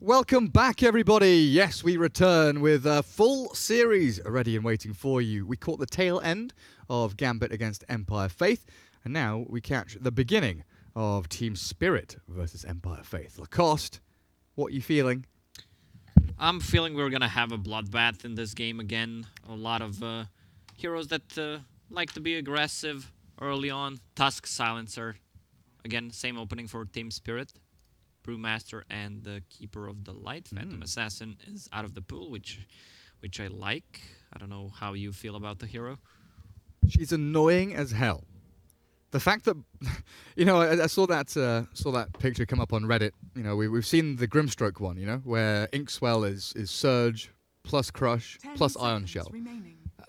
Welcome back, everybody. Yes, we return with a full series ready and waiting for you. We caught the tail end of Gambit against Empire.Faith, and now we catch the beginning of Team Spirit versus Empire.Faith. Lacoste, what are you feeling? I'm feeling we're going to have a bloodbath in this game again. A lot of heroes that like to be aggressive early on. Tusk, Silencer. Again, same opening for Team Spirit. Brewmaster and the Keeper of the Light. Phantom Assassin is out of the pool, which I like. I don't know how you feel about the hero. She's annoying as hell. The fact that, you know, I saw that picture come up on Reddit. You know, we've seen the Grimstroke one, you know, where Inkswell is Surge plus Crush plus Ion Shell,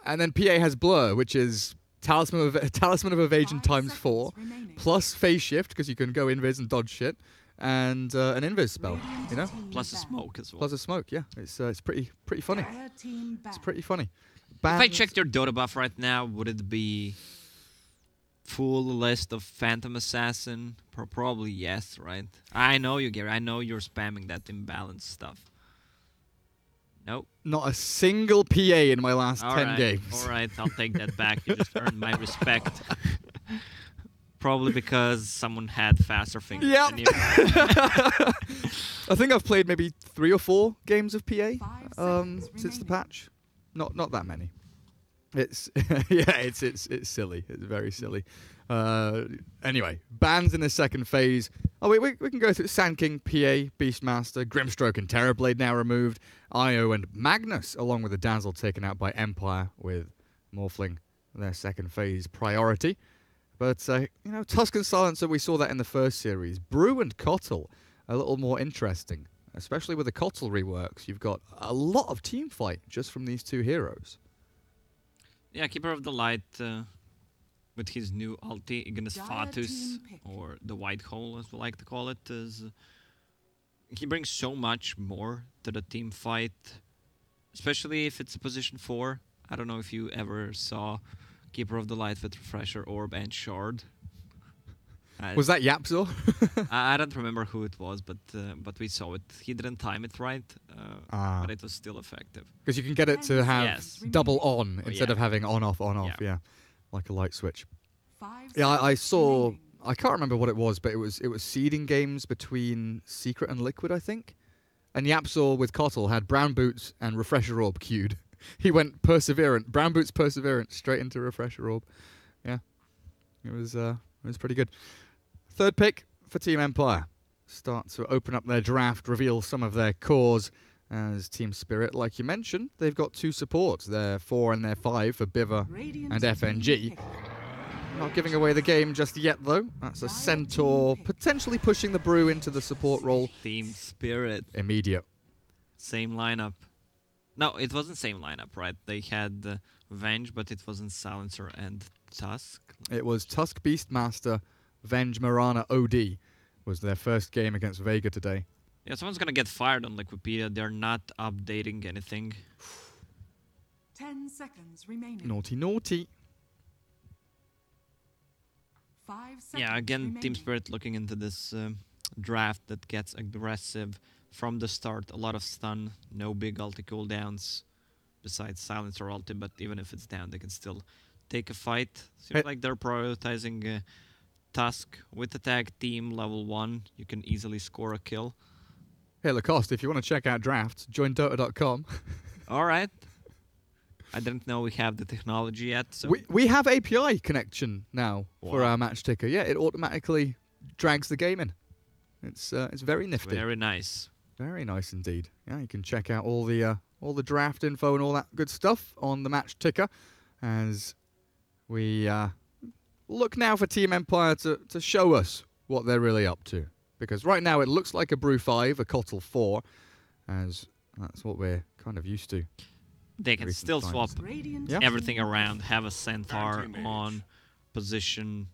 and then PA has Blur, which is Talisman of Evasion times 4 plus Phase Shift because you can go invis and dodge shit. And an invis spell, you know, plus a smoke as well. Plus a smoke, yeah. It's pretty funny. It's pretty funny. If I checked your Dota buff right now, would it be full list of Phantom Assassin? Probably yes, right? I know you, Gary. I know you're spamming that imbalance stuff. Nope. Not a single PA in my last 10 games. All right, I'll take that back. You just earned my respect. Probably because someone had faster fingers than you. I think I've played maybe 3 or 4 games of PA since the patch. Not that many. It's yeah, it's silly. It's very silly. Anyway, bans in the second phase. Oh wait, we can go through Sand King, PA, Beastmaster, Grimstroke and Terrorblade now removed. Io and Magnus, along with the Dazzle, taken out by Empire with Morphling their second phase priority. But, you know, Tusk and Silencer, we saw that in the first series. Brew and Kotl, a little more interesting, especially with the Kotl reworks. You've got a lot of team fight just from these two heroes. Yeah, Keeper of the Light, with his new ulti, Ignis Fatus, or the White Hole, as we like to call it, is he brings so much more to the team fight, especially if it's a position 4. I don't know if you ever saw Keeper of the Light with Refresher, Orb, and Shard. Was that Yapzor? I don't remember who it was, but we saw it. He didn't time it right, but it was still effective. Because you can get it to have double on instead of having on, off, yeah. Like a light switch. Yeah, I saw, I can't remember what it was, but it was seeding games between Secret and Liquid, I think. And Yapzor with Kotl had Brown Boots and Refresher Orb queued. He went Perseverant, Brown Boots Perseverant, straight into Refresher Orb. Yeah, it was pretty good. Third pick for Team Empire. Start to open up their draft, reveal some of their cores as Team Spirit. Like you mentioned, they've got 2 supports. They're 4 and they're 5 for Biver and FNG. Not giving away the game just yet, though. That's a Centaur, potentially pushing the Brew into the support role. Team Spirit. Immediate. Same lineup. No, it wasn't same lineup, right? They had Venge, but it wasn't Silencer and Tusk. It was Tusk Beastmaster, Venge Marana OD was their first game against Vega today. Yeah, someone's gonna get fired on Wikipedia. They're not updating anything. 10 seconds remaining. Naughty, naughty. 5 seconds Yeah, again, remaining. Team Spirit looking into this draft that gets aggressive from the start. A lot of stun, no big ulti cooldowns besides Silencer ulti, but even if it's down, they can still take a fight. Seems like they're prioritizing Tusk with the tag team level 1. You can easily score a kill. Hey, Lacoste, if you want to check out drafts, join Dota.com. All right. I didn't know we have the technology yet. So We have API connection now for our match ticker. Yeah, it automatically drags the game in. It's very nifty. Very nice. Very nice indeed. Yeah, you can check out all the draft info and all that good stuff on the match ticker as we look now for Team Empire to show us what they're really up to. Because right now it looks like a Brew 5, a Kotl 4, as that's what we're kind of used to. They can still swap everything around, have a Centaur on position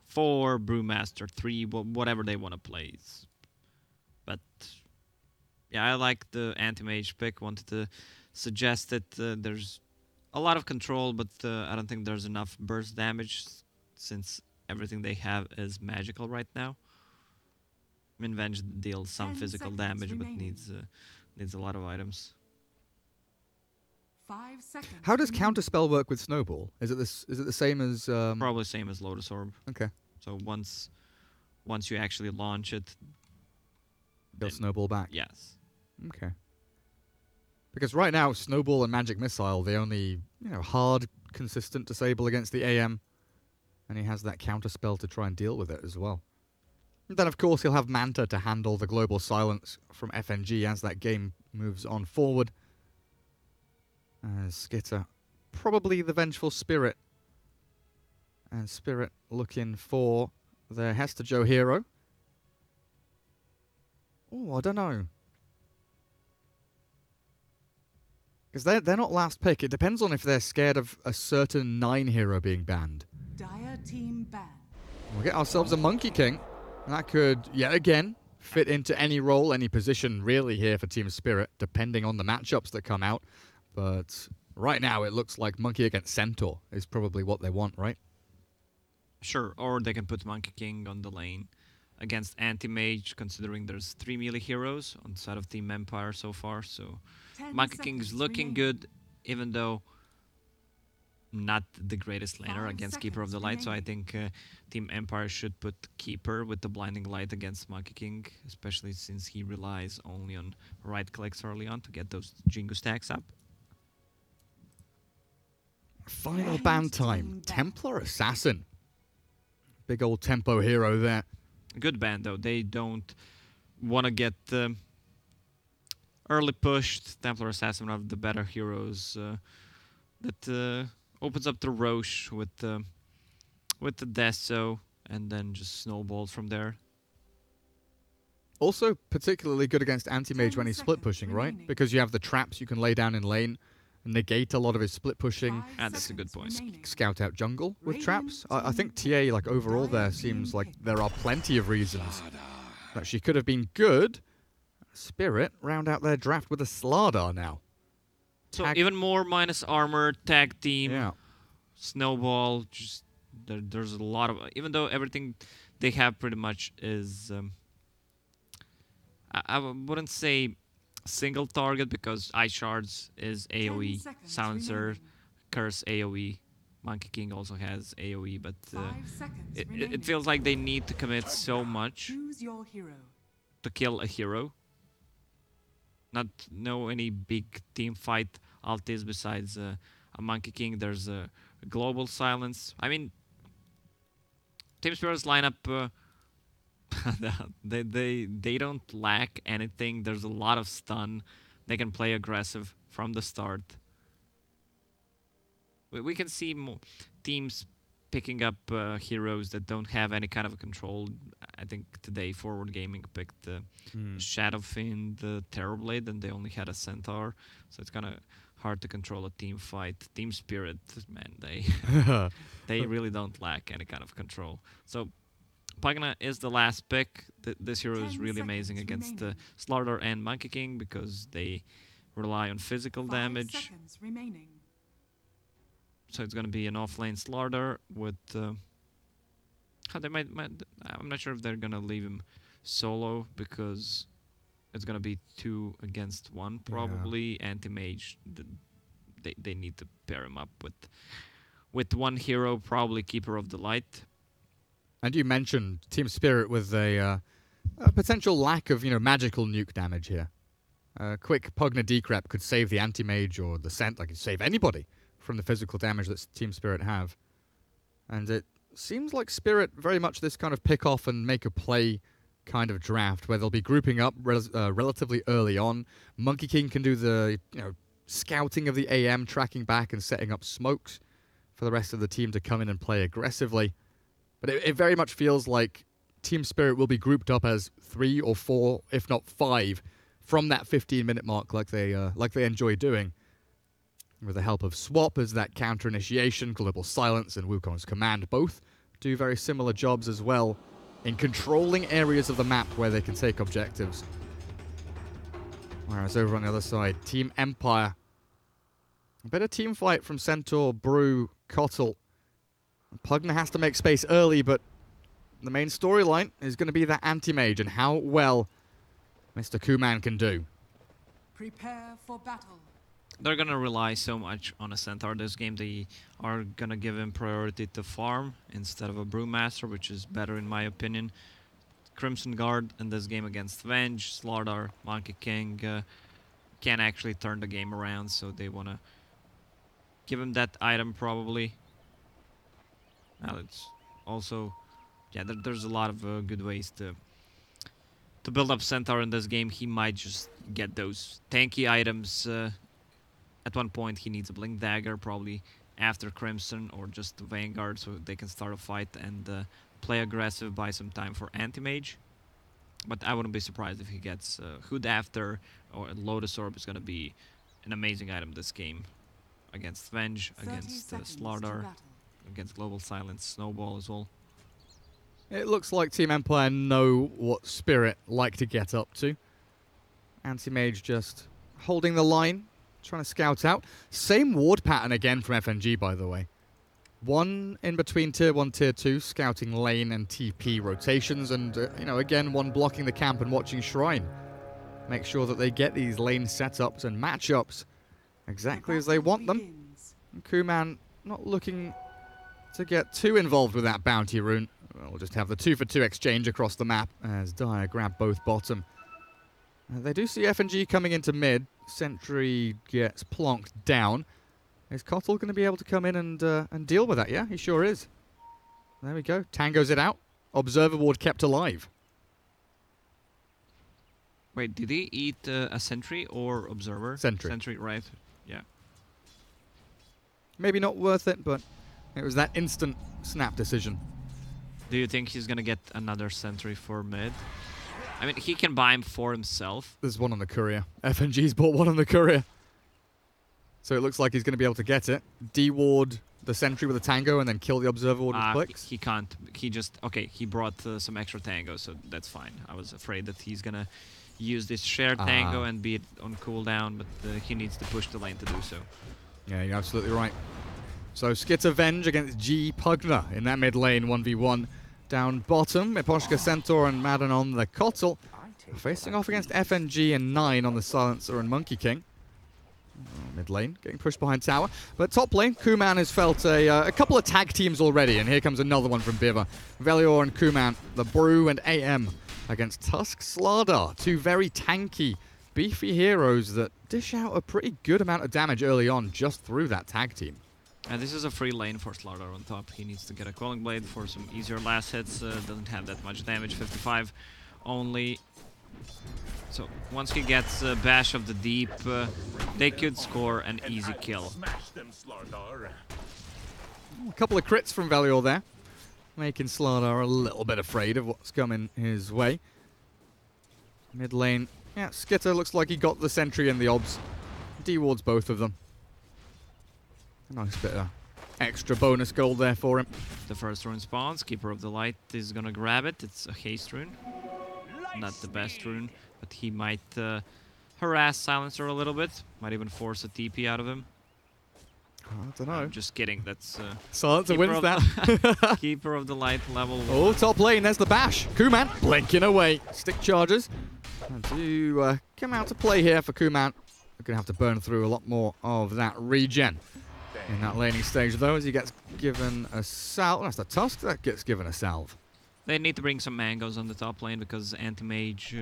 4, Brewmaster 3, whatever they want to play. But yeah, I like the anti-mage pick. Wanted to suggest that there's a lot of control, but I don't think there's enough burst damage since everything they have is magical right now. Minvenge deals some 10 physical seconds damage, but remaining. needs a lot of items. 5 seconds. How does remaining. Counterspell work with Snowball? Is it the same as... Probably same as Lotus Orb. Okay. So once you actually launch it, They'll then- Snowball back. yes. Okay. Because right now, Snowball and Magic Missile, the only, hard, consistent disable against the AM. And he has that Counterspell to try and deal with it as well. And then, of course, he'll have Manta to handle the Global Silence from FNG as that game moves on forward. Skitter, probably the Vengeful Spirit. And Spirit looking for their Hester Joe hero. Oh, I don't know. Because they're not last pick. It depends on if they're scared of a certain 9 hero being banned. Dire team ban. We'll get ourselves a Monkey King. That could, yet again, fit into any role, any position really here for Team Spirit, depending on the matchups that come out. But right now it looks like Monkey against Centaur is probably what they want, right? Sure, or they can put Monkey King on the lane against Anti-Mage, considering there's 3 melee heroes on the side of Team Empire so far. So 10 Monkey King is seconds looking remaining. good, even though not the greatest laner 5 against Keeper of the seconds Light. So I remaining. think Team Empire should put Keeper with the Blinding Light against Monkey King, especially since he relies only on right clicks early on to get those Jingu stacks up. Final End ban team time. ban. Templar Assassin. Big old tempo hero there. Good ban though. They don't want to get early pushed. Templar Assassin, one of the better heroes that opens up the Roche with the Deso and then just snowballs from there. Also particularly good against Anti-Mage 10 when he's split seconds pushing, right? remaining. Because you have the traps you can lay down in lane and negate a lot of his split pushing. 5 That's a good seconds point. remaining. Scout out jungle with Radiant traps. I think team TA, like overall there, Dire seems team like pick. there are plenty of reasons that she could have been good. Spirit round out their draft with a Slardar now. So Tag- even more minus armor, tag team, Yeah. snowball. Just there's a lot of, even though everything they have pretty much is I wouldn't say single target, because Ice Shards is 10 AoE, seconds Silencer, remaining. Curse AoE, Monkey King also has AoE, but 5 seconds it remaining. feels like they need to commit so much Choose your hero. to kill a hero. Not know any big team fight altis besides a Monkey King. There's a Global Silence. I mean, Team Spirit's lineup, they don't lack anything. There's a lot of stun. They can play aggressive from the start. We can see teams picking up heroes that don't have any kind of control. I think today Forward Gaming picked Shadowfiend, the Terrorblade, and they only had a Centaur, so it's kind of hard to control a team fight. Team Spirit, man, they really don't lack any kind of control. So Pagna is the last pick. This hero is 10 really amazing seconds against remaining. Slardar and Monkey King because they rely on physical 5 damage. seconds remaining. So it's going to be an offlane Slardar with... they might, I'm not sure if they're going to leave him solo because it's going to be 2 against 1 probably. Anti-Mage, they need to pair him up with one hero, probably Keeper of the Light. And you mentioned Team Spirit with a potential lack of, magical nuke damage here. Quick Pugna Decrep could save the Anti-Mage or the Scent, like could save anybody from the physical damage that Team Spirit have. And it seems like Spirit very much this kind of pick off and make a play kind of draft where they'll be grouping up relatively early on. Monkey King can do the scouting of the AM, tracking back and setting up smokes for the rest of the team to come in and play aggressively. But it very much feels like Team Spirit will be grouped up as 3 or 4, if not 5, from that 15-minute mark like they enjoy doing. With the help of Swap as that counter initiation, Global Silence and Wukong's Command both do very similar jobs as well in controlling areas of the map where they can take objectives. Whereas over on the other side, Team Empire. A bit of team fight from Centaur, Brew, Kotl. Pugna has to make space early, but the main storyline is going to be that anti-mage and how well Mr. Kuman can do. Prepare for battle. They're gonna rely so much on a centaur this game. They are gonna give him priority to farm instead of a brewmaster, which is better in my opinion. Crimson Guard in this game against Venge, Slardar, Monkey King can actually turn the game around, so they wanna give him that item probably. Now it's also, yeah, there's a lot of good ways to build up centaur in this game. He might just get those tanky items. At one point he needs a Blink Dagger, probably after Crimson, or just the Vanguard, so they can start a fight and play aggressive, buy some time for Anti-Mage. But I wouldn't be surprised if he gets Hood after, or Lotus Orb is going to be an amazing item this game. Against Venge, against Slardar, against Global Silence, Snowball as well. It looks like Team Empire know what Spirit like to get up to. Anti-Mage just holding the line, trying to scout out. Same ward pattern again from FNG, by the way. One in between Tier 1, Tier 2, scouting lane and TP rotations, and, you know, again, one blocking the camp and watching Shrine. Make sure that they get these lane setups and matchups exactly as they want them. And Kuman not looking to get too involved with that bounty rune. We'll just have the 2-for-2 exchange across the map as Dire grab both bottom. They do see FNG coming into mid. Sentry gets plonked down. Is Kotl going to be able to come in and deal with that? Yeah, he sure is. There we go. Tango's it out. Observer ward kept alive. Wait, did he eat a sentry or observer? Sentry. Sentry, right. Yeah. Maybe not worth it, but it was that instant snap decision. Do you think he's going to get another sentry for mid? I mean, he can buy him for himself. There's one on the courier. FNG's bought one on the courier. So it looks like he's going to be able to get it. D-ward the sentry with a tango and then kill the observer ward with clicks. He can't. He just... Okay, he brought some extra tango, so that's fine. I was afraid that he's going to use this shared tango and be it on cooldown, but he needs to push the lane to do so. Yeah, you're absolutely right. So Skitter Venge against G Pugner in that mid lane 1v1. Down bottom, Miposhka Centaur and Madden on the Kotl. Facing off against FNG and 9 on the Silencer and Monkey King. Mid lane, getting pushed behind tower. But top lane, Kuman has felt a couple of tag teams already, and here comes another one from Biva. Velior and Kuman, the Brew and AM against Tusk Slardar. Two very tanky, beefy heroes that dish out a pretty good amount of damage early on just through that tag team. And this is a free lane for Slardar on top. He needs to get a Quelling Blade for some easier last hits. Doesn't have that much damage, 55 only. So once he gets Bash of the Deep, they could score an easy kill. A couple of crits from Velior there, making Slardar a little bit afraid of what's coming his way. Mid lane, yeah, Skitter looks like he got the sentry and the obs. D-wards both of them. A nice bit of extra bonus gold there for him. The first rune spawns. Keeper of the Light is gonna grab it. It's a haste rune. Not the best rune, but he might harass Silencer a little bit. Might even force a TP out of him. I don't know. I'm just kidding. That's Silencer wins that. Keeper of the Light level 1. Oh, top lane. There's the bash. Kuman blinking away. Stick charges. And do come out to play here for Kuman. We're going to have to burn through a lot more of that regen. In that laning stage, though, as he gets given a salve. That's the Tusk that gets given a salve. They need to bring some mangoes on the top lane because Anti-Mage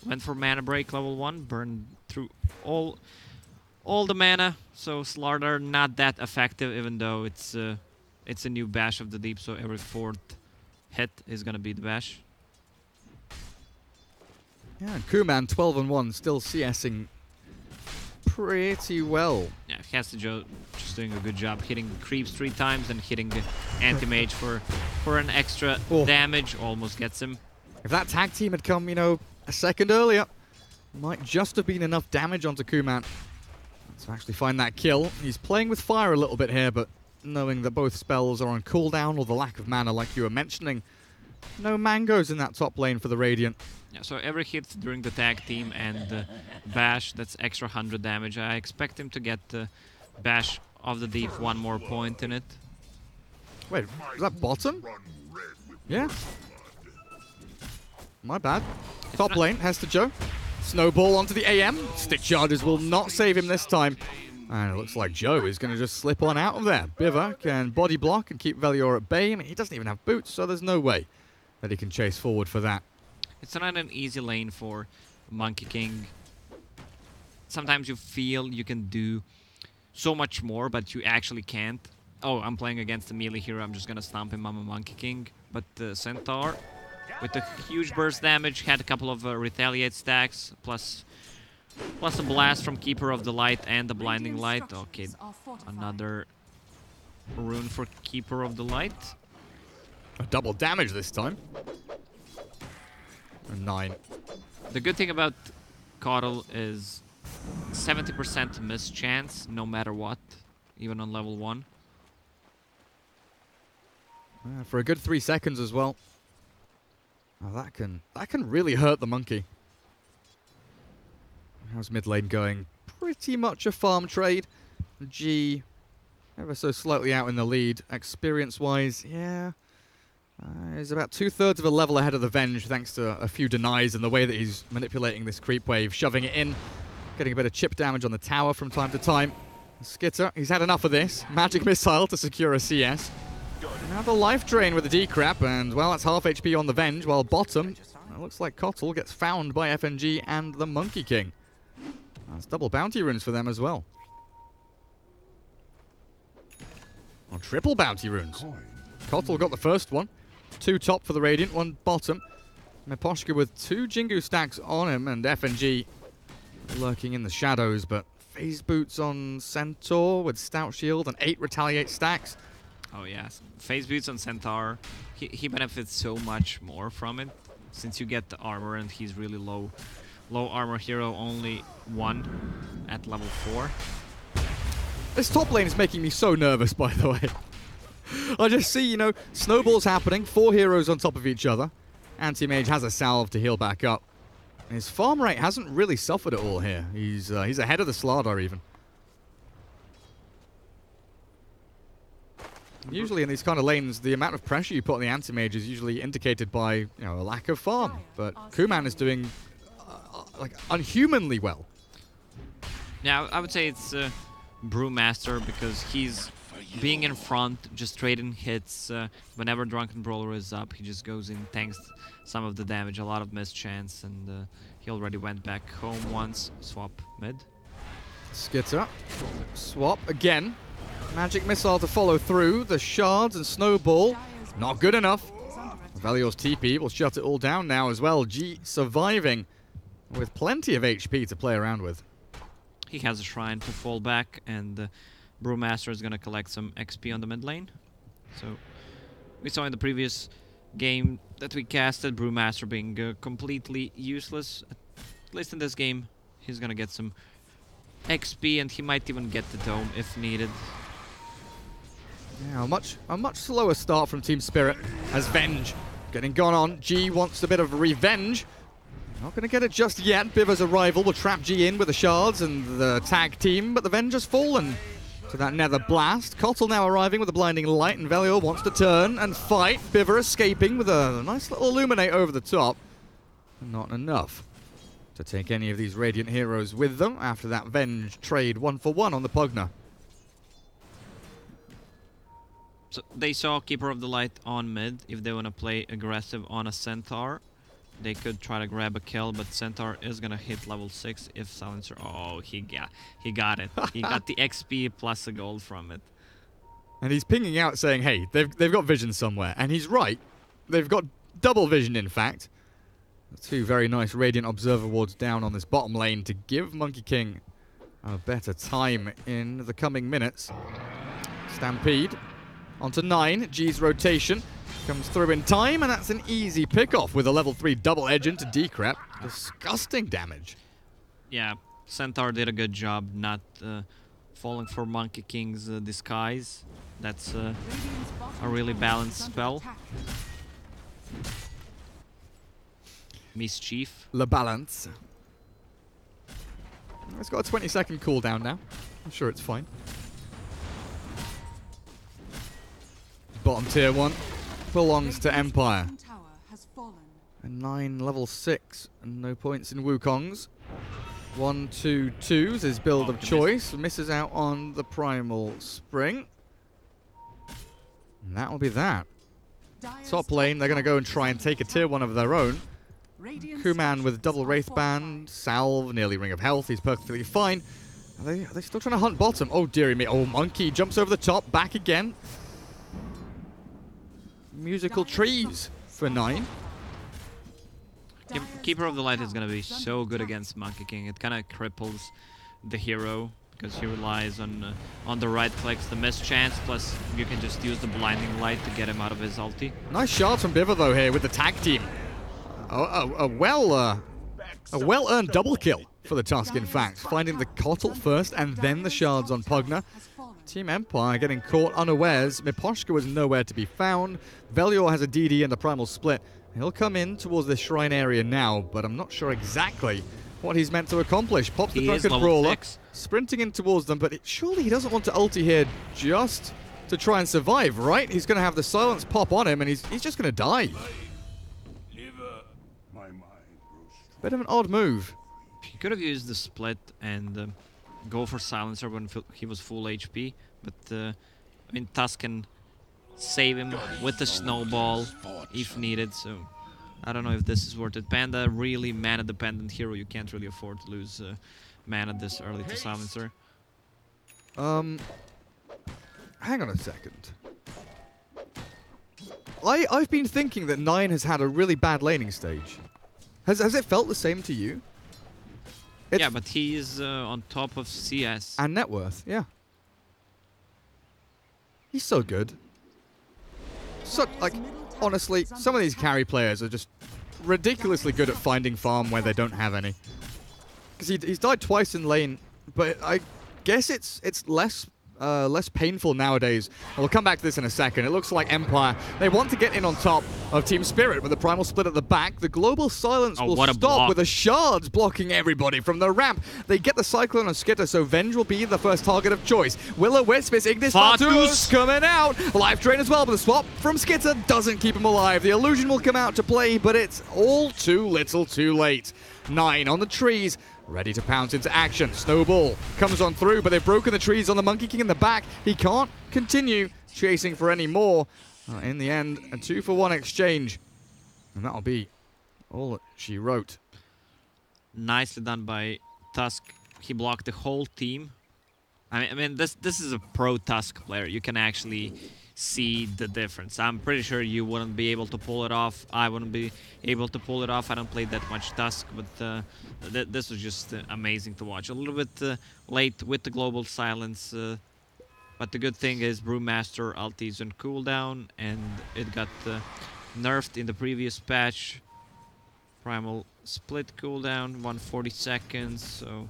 went for mana break level 1, burned through all the mana. So Slardar not that effective, even though it's a new Bash of the Deep, so every 4th hit is gonna be the Bash. Yeah, and Kuman 12-1, still CSing pretty well. Yeah, he has to just doing a good job hitting creeps 3 times and hitting the Anti-Mage for an extra damage. Almost gets him. If that tag team had come, you know, a second earlier, might just have been enough damage onto Kuman to actually find that kill. He's playing with fire a little bit here, but knowing that both spells are on cooldown or the lack of mana like you were mentioning, no mangoes in that top lane for the Radiant. Yeah, so every hit during the tag team and Bash, that's extra 100 damage. I expect him to get Bash of the Deep 1 more point in it. Wait, is that bottom? Yeah. My bad. Top lane, has to Joe. Snowball onto the AM. Stick charges will not save him this time. And it looks like Joe is going to just slip on out of there. Biver can body block and keep Velior at bay. I mean, he doesn't even have boots, so there's no way that he can chase forward for that. It's not an easy lane for Monkey King. Sometimes you feel you can do so much more, but you actually can't. Oh, I'm playing against a melee hero. I'm just going to stomp him. I'm a Monkey King. But the Centaur, with the huge burst damage, had a couple of retaliate stacks, plus a blast from Keeper of the Light and the Blinding Light. Okay, another rune for Keeper of the Light. A double damage this time. A 9. The good thing about Coddle is 70% miss chance, no matter what, even on level 1. For a good 3 seconds as well. Oh, that can really hurt the monkey. How's mid lane going? Pretty much a farm trade. G ever so slightly out in the lead. Experience-wise, yeah. He's about 2/3 of a level ahead of the Venge thanks to a few denies and the way that he's manipulating this creep wave, shoving it in, getting a bit of chip damage on the tower from time to time. Skitter, he's had enough of this. Magic Missile to secure a CS. Now the life drain with the decrap, and well, that's half HP on the Venge, while bottom, it looks like Kotl gets found by FNG and the Monkey King. That's double bounty runes for them as well. Or triple bounty runes. Kotl got the first one. 2 top for the Radiant, 1 bottom. Miposhka with 2 Jingu stacks on him, and FNG lurking in the shadows, but phase boots on Centaur with stout shield and 8 retaliate stacks. Oh yes, phase boots on Centaur. He benefits so much more from it, since you get the armor and he's really low armor hero, only 1 at level 4. This top lane is making me so nervous, by the way. I just see, you know, snowballs happening, 4 heroes on top of each other. Anti-Mage has a salve to heal back up. His farm rate hasn't really suffered at all here. He's ahead of the Slardar even. Usually in these kind of lanes, the amount of pressure you put on the Anti-Mage is usually indicated by, you know, a lack of farm. But Kuman is doing, like, unhumanly well. Yeah, I would say it's Brewmaster, because he's being in front, just trading hits. Whenever Drunken Brawler is up, he just goes in, tanks some of the damage, a lot of miss chance, and he already went back home once. Swap mid. Skitter. Swap again. Magic Missile to follow through. The shards and Snowball, not good enough. Velior's TP will shut it all down now as well. G surviving with plenty of HP to play around with. He has a shrine to fall back, and Brewmaster is going to collect some XP on the mid lane. So we saw in the previous game that we casted Brewmaster being completely useless. At least in this game, he's going to get some XP, and he might even get the dome if needed. Yeah, a much slower start from Team Spirit as Venge getting gone on. G wants a bit of revenge. Not going to get it just yet. Biver's arrival will trap G in with the shards and the tag team, but the Venge has fallen to that nether blast. Kotl now arriving with a blinding light, and Velior wants to turn and fight. Biver escaping with a nice little illuminate over the top. Not enough to take any of these Radiant heroes with them after that Venge trade 1-for-1 on the Pugna. So they saw Keeper of the Light on mid. If they want to play aggressive on a Centaur, they could try to grab a kill, but Centaur is going to hit level 6 if Silencer... Oh, he got it. He got the XP plus a gold from it. And he's pinging out saying, hey, they've got vision somewhere. And he's right. They've got double vision, in fact. 2 very nice Radiant Observer wards down on this bottom lane to give Monkey King a better time in the coming minutes. Stampede onto 9. G's rotation comes through in time, and that's an easy pick-off with a level 3 double edge into decrep. Disgusting damage. Yeah, Centaur did a good job not falling for Monkey King's disguise. That's a really balanced spell. Mischief. La Balance. It's got a 20-second cooldown now. I'm sure it's fine. Bottom tier 1 belongs to Empire. And 9 level 6, and no points in Wukong's. 1, 2, 2's his build of choice. Misses out on the Primal Spring. And that will be that. Top lane, they're going to go and try and take a tier 1 of their own. Kuman with double Wraith Band. Salve, nearly Ring of Health. He's perfectly fine. Are they still trying to hunt bottom? Oh, dearie me. Oh, Monkey jumps over the top. Back again. Musical trees for 9. Keeper of the Light is going to be so good against Monkey King. It kind of cripples the hero because he relies on the right clicks, the miss chance, plus you can just use the blinding light to get him out of his ulti. Nice shot from Biver though here with the tag team. A well-earned double kill for the Tusk, in fact. Finding the Kotl first and then the shards on Pugna. Team Empire getting caught unawares. Miposhka was nowhere to be found. Velior has a DD and a Primal Split. He'll come in towards the shrine area now, but I'm not sure exactly what he's meant to accomplish. Pops the Drunken Brawler, sprinting in towards them, but surely he doesn't want to ulti here just to try and survive, right? He's going to have the silence pop on him, and he's just going to die. Bit of an odd move. He could have used the split and go for Silencer when he was full HP, but I mean, Tusk can save him with the snowball if needed, so I don't know if this is worth it. Panda, really mana-dependent hero. You can't really afford to lose mana this early to Silencer. Hang on a second. I've been thinking that 9 has had a really bad laning stage. Has it felt the same to you? Yeah, but he's on top of CS. And net worth, yeah. He's so good. So, like, honestly, some of these carry players are just ridiculously good at finding farm where they don't have any. Because he's died twice in lane, but I guess it's less painful nowadays. We'll come back to this in a second. It looks like Empire, they want to get in on top of Team Spirit with the Primal Split at the back. The Global Silence will stop with the shards blocking everybody from the ramp. They get the Cyclone on Skitter, so Venge will be the first target of choice. Will-O-Wisp is Ignis Fatuus coming out. Life Drain as well, but the swap from Skitter doesn't keep him alive. The Illusion will come out to play, but it's all too little too late. 9 on the trees. Ready to pounce into action. Snowball comes on through, but they've broken the trees on the Monkey King in the back. He can't continue chasing for any more. In the end, a 2-for-1 exchange. And that'll be all that she wrote. Nicely done by Tusk. He blocked the whole team. I mean, this is a pro Tusk player. You can actually see the difference. I'm pretty sure you wouldn't be able to pull it off. I wouldn't be able to pull it off. I don't play that much Tusk, but this was just amazing to watch. A little bit late with the Global Silence, but the good thing is Brewmaster ulti is on cooldown, and it got nerfed in the previous patch. Primal Split cooldown, 140 seconds, so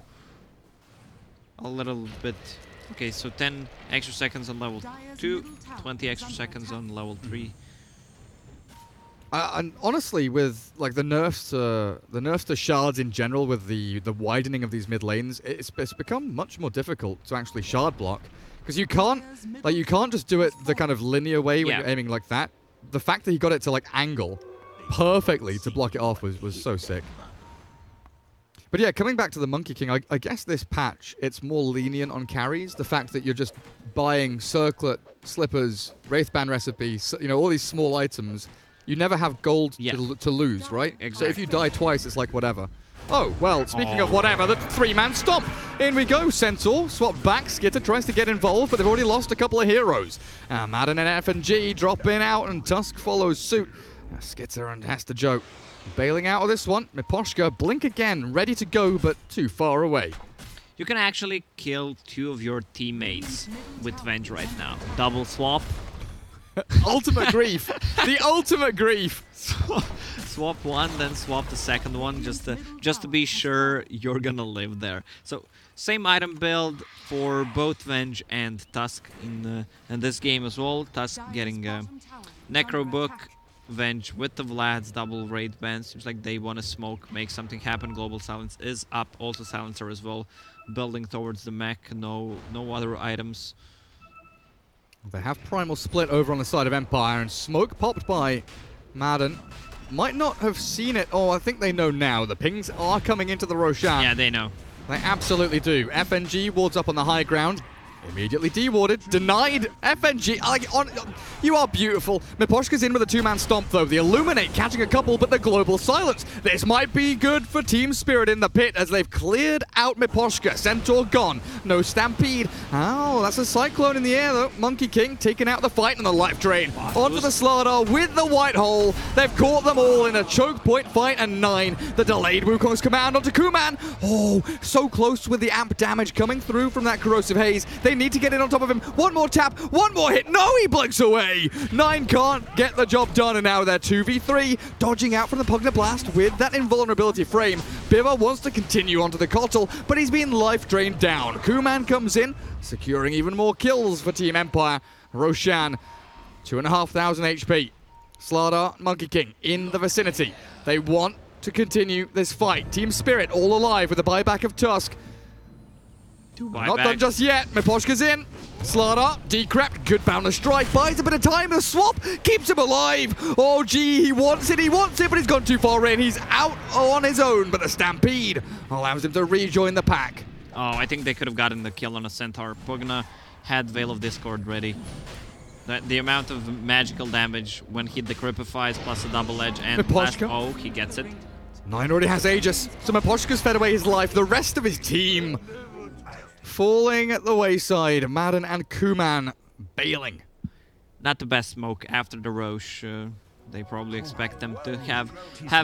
a little bit. Okay, so 10 extra seconds on level 2, 20 extra seconds on level 3. And honestly, with like the nerfs to shards in general, with the widening of these mid lanes, it's become much more difficult to actually shard block, because you can't just do it the kind of linear way when you're aiming like that. The fact that he got it to like angle perfectly to block it off was so sick. But yeah, coming back to the Monkey King, I guess this patch, it's more lenient on carries. The fact that you're just buying Circlet, Slippers, Wraithband Recipe, you know, all these small items, you never have gold to lose, right? Exactly. So if you die twice, it's like whatever. Oh, well, speaking of whatever, the 3-man stomp. In we go, Centaur, swap back, Skitter tries to get involved, but they've already lost a couple of heroes. Madden and F&G drop in out, and Tusk follows suit. Skitter and has to joke. Bailing out of this one, Miposhka, blink again, ready to go, but too far away. You can actually kill 2 of your teammates with Venge right now. Double swap. Ultimate grief. The ultimate grief. Swap one, then swap the second one, just to be sure you're gonna live there. So same item build for both Venge and Tusk in this game as well. Tusk getting Necro Book. Venge with the Vlad's double raid band. Seems like they want to smoke, make something happen. Global Silence is up. Also Silencer as well. Building towards the mech. No other items. They have Primal Split over on the side of Empire, and smoke popped by Madden. might not have seen it. Oh, I think they know now. The pings are coming into the Roshan. Yeah, they know. They absolutely do. FNG wards up on the high ground. Immediately dewarded. Denied. FNG. You are beautiful. Miposhka's in with a two-man stomp, though. The Illuminate catching a couple, but the global silence. This might be good for Team Spirit in the pit as they've cleared out Miposhka. Centaur gone. No Stampede. Oh, that's a Cyclone in the air, though. Monkey King taking out the fight and the life drain. Onto the Slardar with the white hole. They've caught them all in a choke point fight, and 9. The delayed Wukong's command onto Kuman. Oh, so close with the amp damage coming through from that corrosive haze. They need to get in on top of him. One more tap, one more hit. No, he blinks away. 9 can't get the job done, and now they're 2v3, dodging out from the Pugna Blast with that invulnerability frame. Biva wants to continue onto the Kotl, but he's been life drained down. Kuman comes in, securing even more kills for Team Empire. Roshan, 2,500 HP. Slardar, Monkey King in the vicinity. They want to continue this fight. Team Spirit all alive with the buyback of Tusk. Not done just yet. Miposhka's in. Slardar, decrept, good boundless strike, buys a bit of time, the swap, keeps him alive. Oh gee, he wants it, but he's gone too far in. He's out on his own, but the Stampede allows him to rejoin the pack. Oh, I think they could have gotten the kill on a Centaur. Pugna had Veil of Discord ready. The amount of magical damage when he decrypifies plus a double edge and blast. Oh, he gets it. 9 already has Aegis, so Miposhka's fed away his life. The rest of his team falling at the wayside. Madden and Kuman bailing. Not the best smoke after the Roche. They probably expect them to have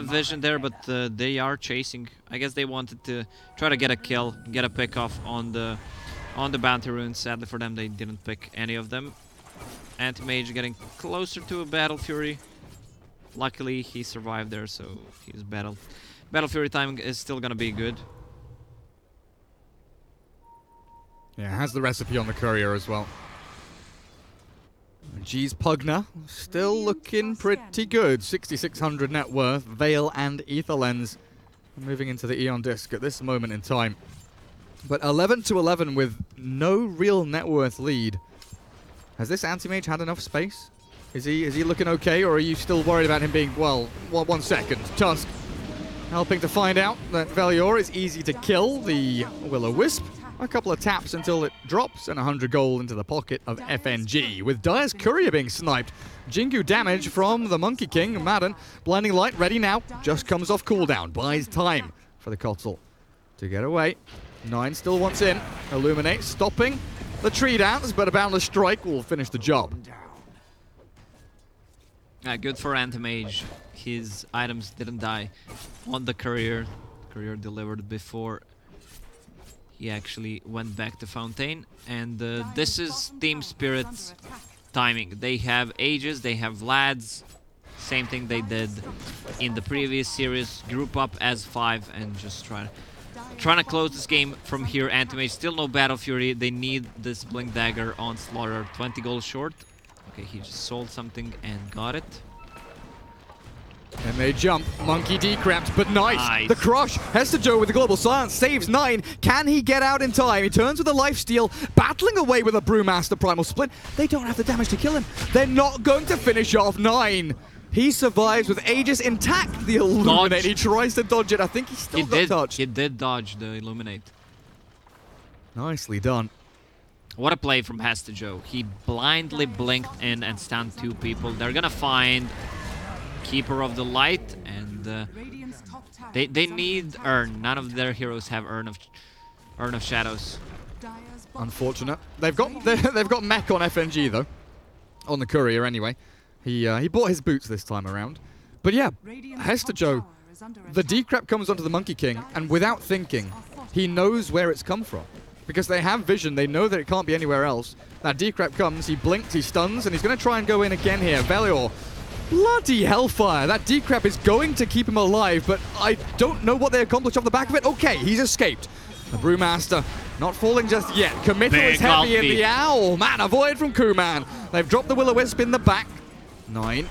vision there, but they are chasing. I guess they wanted to try to get a kill, get a pick off on the bounty runes. Sadly for them, they didn't pick any of them. Anti-Mage getting closer to a Battle Fury. Luckily, he survived there, so he's Battle Fury timing is still gonna be good. Yeah, has the recipe on the courier as well. G's Pugna still looking pretty good. 6,600 net worth, Veil and Ether Lens moving into the Eon Disc at this moment in time. But 11-11 with no real net worth lead. Has this Anti-Mage had enough space? Is he looking okay, or are you still worried about him being, well, 1 second? Tusk helping to find out that Velior is easy to kill. The Will-O-Wisp. A couple of taps until it drops, and 100 gold into the pocket of FNG. With Dire's Courier being sniped, Jingu damage from the Monkey King. Madden, Blinding Light ready now, just comes off cooldown, buys time for the Kotl to get away. 9 still wants in, Illuminate stopping the tree dance, but a boundless strike will finish the job. Good for Anti-Mage. His items didn't die on the Courier. Courier delivered before he actually went back to Fontaine, and this is Team Spirit's timing. They have Aegis, they have Vlads, same thing they did in the previous series. Group up as 5 and just trying to close this game from here. Anti-Mage still no Battle Fury. They need this Blink Dagger on Slaughter. 20 gold short. Okay, he just sold something and got it. And they jump. Monkey decrept, but nice. The crush. Hester Joe with the global silence saves 9. Can he get out in time? He turns with a lifesteal, battling away with a Brewmaster Primal Split. They don't have the damage to kill him. They're not going to finish off 9. He survives with Aegis intact. The Illuminate. Dodge. He tries to dodge it. I think he still got touched. He did dodge the Illuminate. Nicely done. What a play from Hester Joe. He blindly blinked in and stunned 2 people. They're gonna find Keeper of the Light, and they need Urn. None of their heroes have Urn of Shadows. Unfortunate. They've got mech on FNG though, on the Courier anyway. He bought his boots this time around. But yeah, Hester Joe, the decrep comes onto the Monkey King, and without thinking, he knows where it's come from. Because they have vision, they know that it can't be anywhere else. That decrep comes, he blinks, he stuns, and he's going to try and go in again here. Velior, bloody hellfire. That decrep is going to keep him alive, but I don't know what they accomplish off the back of it. Okay, he's escaped. The Brewmaster not falling just yet. Committal is heavy in the owl. Man, a void from Kuman. They've dropped the Will-O-Wisp in the back. 9,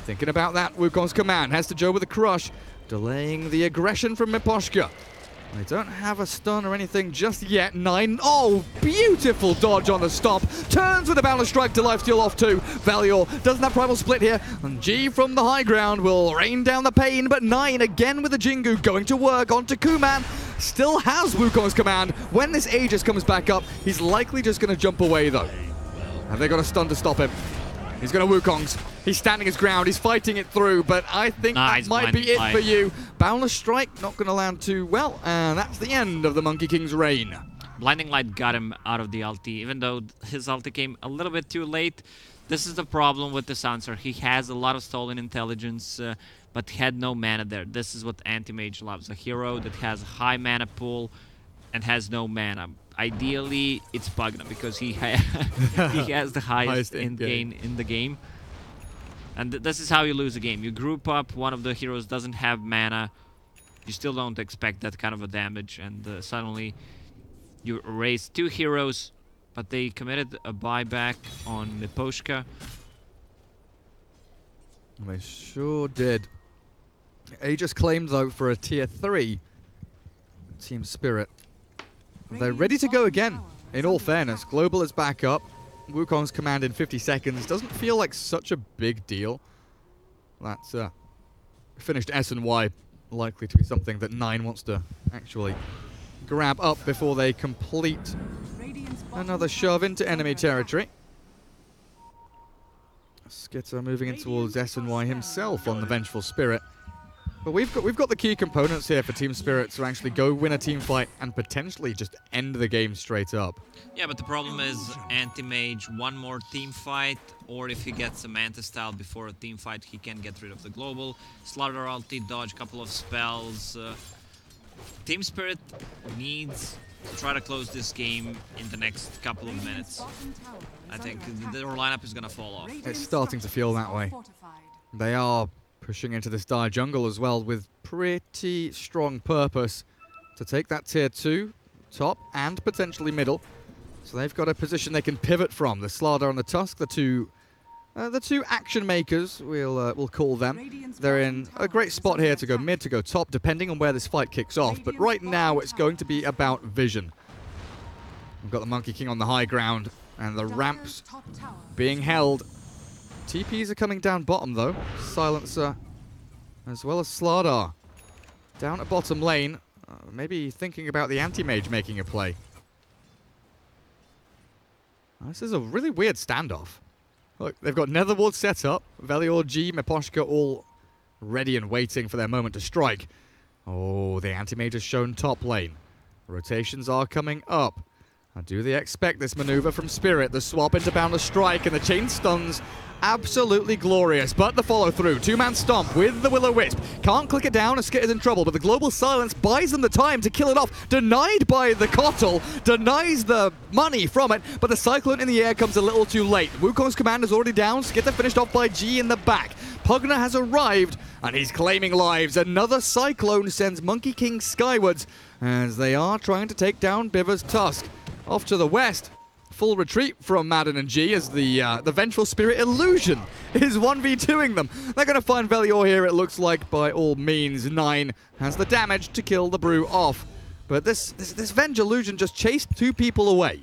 thinking about that. Wukong's command. Hester Joe with a crush, delaying the aggression from Miposhka. They don't have a stun or anything just yet. 9. Oh, beautiful dodge on the stop. Turns with a boundless strike to lifesteal off 2. Valior doesn't have primal split here. And G from the high ground will rain down the pain. But 9 again with the Jingu going to work onto Kuman. Still has Wukong's command. When this Aegis comes back up, he's likely just going to jump away though. Have they got a stun to stop him? He's going to Wukong's. He's standing his ground. He's fighting it through, but I think that might be it for you. Boundless Strike not going to land too well, and that's the end of the Monkey King's reign. Blinding Light got him out of the ulti, even though his ulti came a little bit too late. This is the problem with the Silencer. He has a lot of stolen intelligence, but he had no mana there. This is what Anti-Mage loves. A hero that has a high mana pool and has no mana. Ideally, it's Pugna, because he has the highest end gain in the game. And this is how you lose a game. You group up, one of the heroes doesn't have mana, you still don't expect that kind of a damage, and suddenly you erase 2 heroes, but they committed a buyback on Miposhka. They sure did. Aegis claimed, though, for a tier 3 Team Spirit. They're ready to go again, in all fairness. Global is back up. Wukong's command in 50 seconds doesn't feel like such a big deal. That's finished S and Y, likely to be something that 9 wants to actually grab up before they complete another shove into enemy territory. Skitter moving in towards S and Y himself on the Vengeful Spirit. But we've got the key components here for Team Spirit to actually go win a team fight and potentially just end the game straight up. Yeah, but the problem is Anti-Mage, one more team fight, or if he gets a Manta style before a team fight, he can get rid of the global. Slaughter ulti, dodge a couple of spells. Team Spirit needs to try to close this game in the next couple of minutes. I think their lineup is going to fall off. It's starting to feel that way. They are pushing into this dire jungle as well with pretty strong purpose to take that tier 2 top and potentially middle. So they've got a position they can pivot from. The Slardar and the Tusk, the two action makers, we'll call them. They're in a great spot here to go mid, to go top, depending on where this fight kicks off. But right now it's going to be about vision. We've got the Monkey King on the high ground and the ramps being held. TPs are coming down bottom though. Silencer as well as Slardar. Down at bottom lane. Maybe thinking about the Anti-Mage making a play. This is a really weird standoff. Look, they've got Netherward set up. Velior, G, Miposhka all ready and waiting for their moment to strike. Oh, the Anti-Mage has shown top lane. Rotations are coming up. Now, do they expect this maneuver from Spirit? The swap into Boundless Strike and the chain stuns. Absolutely glorious, but the follow-through. 2-man stomp with the Will-O-Wisp. Can't click it down, Skitter's in trouble, but the Global Silence buys them the time to kill it off. Denied by the Kotl, denies the money from it, but the Cyclone in the air comes a little too late. Wukong's command is already down, Skitter finished off by G in the back. Pugna has arrived, and he's claiming lives. Another Cyclone sends Monkey King skywards, as they are trying to take down Biva's Tusk. Off to the west. Full retreat from Madden and G as the Vengeful Spirit Illusion is 1v2ing them. They're going to find Velior here, it looks like, by all means. 9 has the damage to kill the Brew off. But this Venge Illusion just chased 2 people away.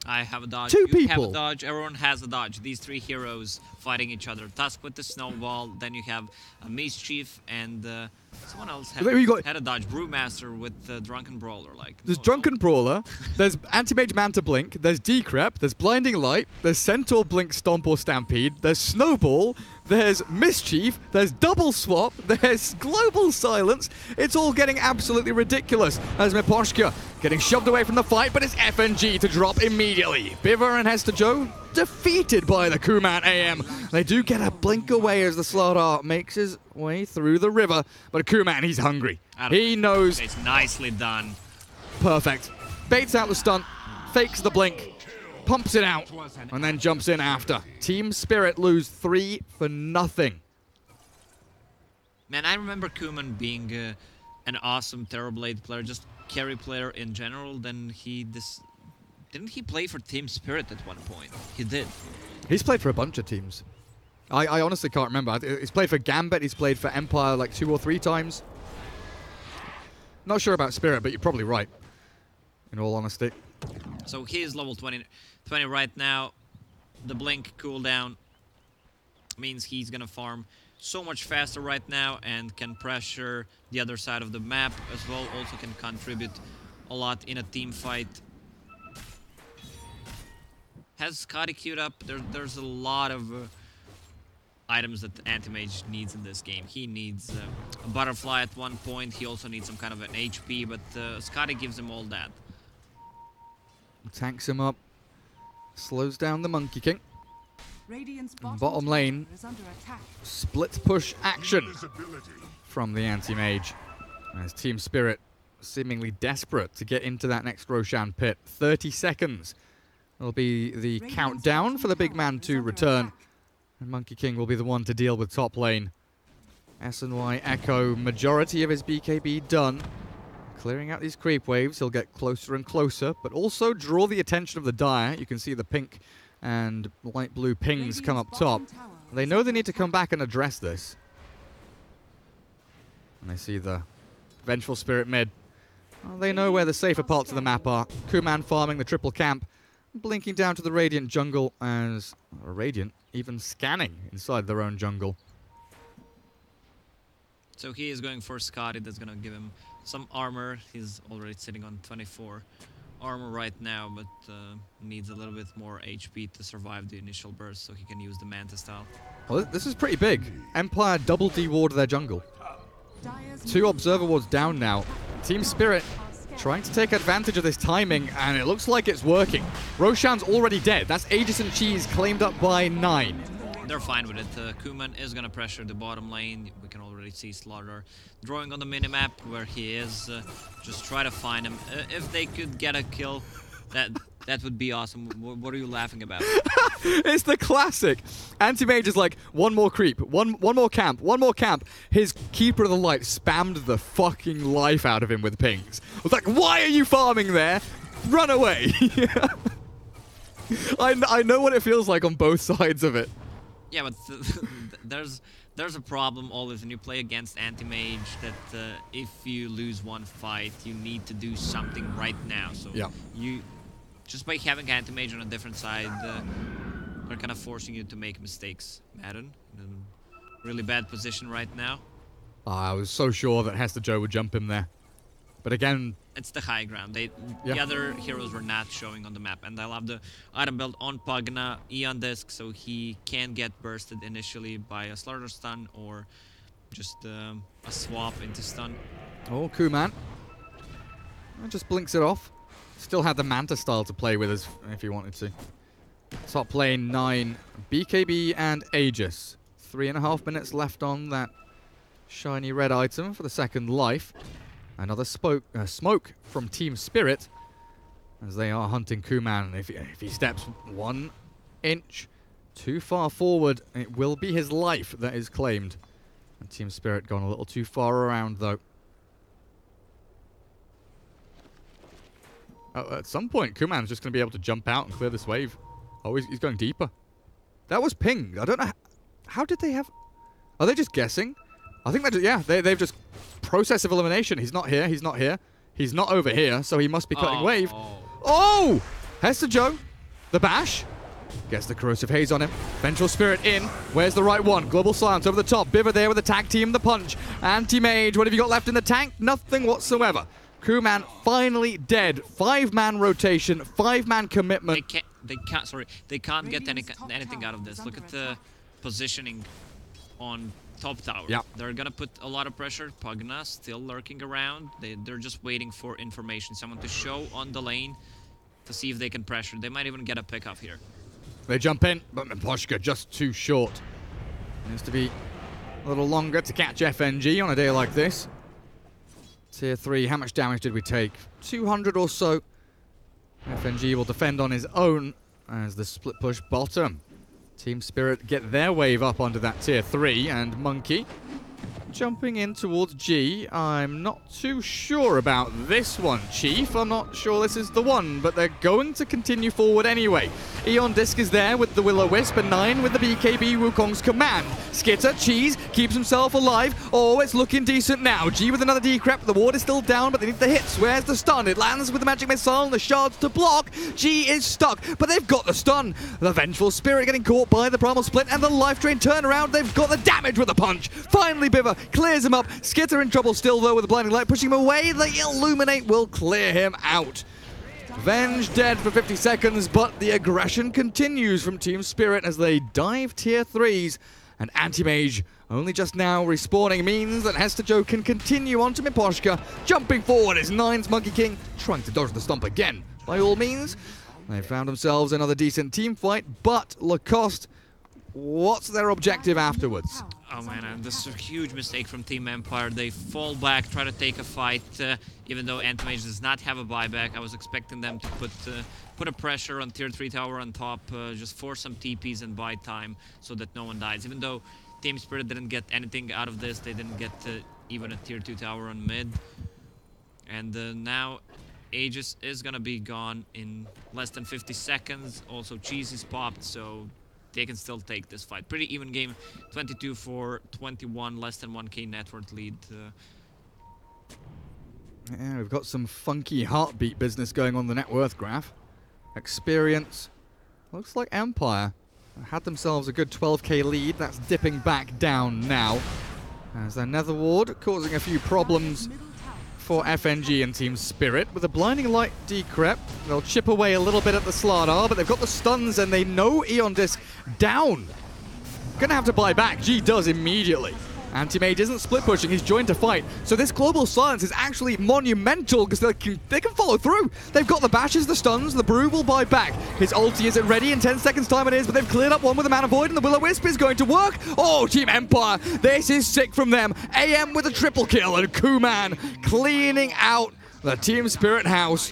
I have a dodge. You have a dodge. Everyone has a dodge. These 3 heroes fighting each other. Tusk with the snowball. Then you have a Mischief and someone else had a dodge. Brewmaster with the Drunken Brawler. There's Drunken Brawler. There's Anti-Mage Manta Blink. There's Decrep. There's Blinding Light. There's Centaur Blink Stomp or Stampede. There's Snowball. There's Mischief. There's Double Swap. There's Global Silence. It's all getting absolutely ridiculous as Miposhka getting shoved away from the fight, but it's FNG to drop immediately. Biva and Hester Joe defeated by the Kuman AM. They do get a blink away as the Slardar makes his way through the river, but Kuman, he's hungry. He knows. It's nicely done. Perfect. Baits out the stunt, fakes the blink, pumps it out, and then jumps in after. Team Spirit lose 3-0. Man, I remember Kuman being an awesome Terrorblade player, just carry player in general. Then didn't he play for Team Spirit at one point? He did. He's played for a bunch of teams. I honestly can't remember. He's played for Gambit. He's played for Empire like 2 or 3 times. Not sure about Spirit, but you're probably right, in all honesty. So he is level 20 right now. The blink cooldown means he's gonna farm so much faster right now and can pressure the other side of the map as well. Also can contribute a lot in a team fight. Has Scotty queued up. There's a lot of items that Anti-Mage needs in this game. He needs a butterfly at one point. He also needs some kind of an HP, but Scotty gives him all that. Tanks him up. Slows down the Monkey King. Bottom lane, split push action from the Anti-Mage. As Team Spirit seemingly desperate to get into that next Roshan pit. 30 seconds will be the countdown for the big man to return. And Monkey King will be the one to deal with top lane. SNY Echo, majority of his BKB done. Clearing out these creep waves, he'll get closer and closer, but also draw the attention of the Dire. You can see the pink and light blue pings come up top. They know they need to come back and address this. And they see the Vengeful Spirit mid. Well, they know where the safer parts of the map are. Kuman farming the triple camp, blinking down to the Radiant jungle as Radiant even scanning inside their own jungle. So he is going for Scotty. That's going to give him some armor. He's already sitting on 24 armor right now, but needs a little bit more HP to survive the initial burst so he can use the Manta style. Well, this is pretty big. Empire double D-ward their jungle. 2 Observer wards down now. Team Spirit trying to take advantage of this timing, and it looks like it's working. Roshan's already dead. That's Aegis and Cheese claimed up by 9. They're fine with it. Kuman is going to pressure the bottom lane. We can already see Slaughter drawing on the minimap where he is. Just try to find him. If they could get a kill, that would be awesome. What are you laughing about? It's the classic. Anti-Mage is like, one more creep, one more camp, one more camp. His Keeper of the Light spammed the fucking life out of him with pings. I was like, why are you farming there? Run away. I know what it feels like on both sides of it. Yeah, but there's a problem always when you play against Anti-Mage that if you lose one fight, you need to do something right now. So yeah. You just by having Anti-Mage on a different side, they're kind of forcing you to make mistakes. Madden, in a really bad position right now. I was so sure that Hester Joe would jump him there. But again, it's the high ground. The other heroes were not showing on the map, and I love the item build on Pugna, Eon Disc, so he can get bursted initially by a Slaughter stun or just a swap into stun. Oh, Kuman. Just blinks it off. Still had the Manta style to play with us if he wanted to. Top lane 9, BKB and Aegis. 3.5 minutes left on that shiny red item for the second life. Another smoke from Team Spirit as they are hunting Kuman. If he steps 1 inch too far forward, it will be his life that is claimed. And Team Spirit gone a little too far around, though. At some point, Kuman's just going to be able to jump out and clear this wave. Oh, he's going deeper. That was pinged. I don't know. How did they have... Are they just guessing? I think that, yeah, they've just process of elimination. He's not here. He's not here. He's not over here, so he must be cutting wave. Oh! Hester Joe, the bash. Gets the corrosive haze on him. Vengeful Spirit in. Where's the right one? Global silence over the top. Biver there with the tag team, the punch. Anti-Mage, what have you got left in the tank? Nothing whatsoever. Kuman finally dead. 5-man rotation, 5-man commitment. They can't get anything out of this. Look at the positioning on top tower. Yeah. They're gonna put a lot of pressure. Pugna still lurking around. They're just waiting for information. Someone to show on the lane to see if they can pressure. They might even get a pickup here. They jump in, but Mposhka just too short. Needs to be a little longer to catch FNG on a day like this. Tier 3, how much damage did we take? 200 or so. FNG will defend on his own as the split push bottom. Team Spirit get their wave up onto that tier 3, and Monkey jumping in towards G. I'm not too sure about this one, Chief. I'm not sure this is the one, but they're going to continue forward anyway. Eon Disc is there with the Will-O-Wisp, and 9 with the BKB Wukong's command. Skitter, Cheese, keeps himself alive. Oh, it's looking decent now. G with another decrep. The ward is still down, but they need the hits. Where's the stun? It lands with the magic missile and the shards to block. G is stuck, but they've got the stun. The Vengeful Spirit getting caught by the Primal Split, and the Life Drain turnaround. They've got the damage with a punch. Finally, Biver clears him up. Skitter in trouble still, though, with the Blinding Light, pushing him away. The Illuminate will clear him out. Venge dead for 50 seconds, but the aggression continues from Team Spirit as they dive tier 3s. And Anti-Mage only just now respawning means that Hester Joe can continue on to Miposhka. Jumping forward is 9's Monkey King, trying to dodge the stomp again. By all means, they found themselves another decent team fight, but Lacoste, what's their objective afterwards? Oh man, and this is a huge mistake from Team Empire. They fall back, try to take a fight, even though Anti-Mage does not have a buyback. I was expecting them to put a pressure on tier 3 tower on top, just force some TPs and buy time so that no one dies. Even though Team Spirit didn't get anything out of this, they didn't get even a tier 2 tower on mid. And now Aegis is gonna be gone in less than 50 seconds. Also Cheese is popped, so they can still take this fight. Pretty even game, 22 for 21, less than 1k net worth lead. Yeah, we've got some funky heartbeat business going on the net worth graph. Experience. Looks like Empire had themselves a good 12k lead. That's dipping back down now, as their Nether Ward causing a few problems for FNG and Team Spirit. With a Blinding Light decrep, they'll chip away a little bit at the Slardar, but they've got the stuns and they know Eon Disc down. Gonna have to buy back. G does immediately. Anti-Mage isn't split pushing, he's joined to fight. So this global silence is actually monumental because they can follow through. They've got the bashes, the stuns, the brew will buy back. His ulti isn't ready, in 10 seconds time it is, but they've cleared up one with a Mana Void and the Will-O-Wisp is going to work. Oh, Team Empire, this is sick from them. AM with a triple kill and Kuman cleaning out the Team Spirit house.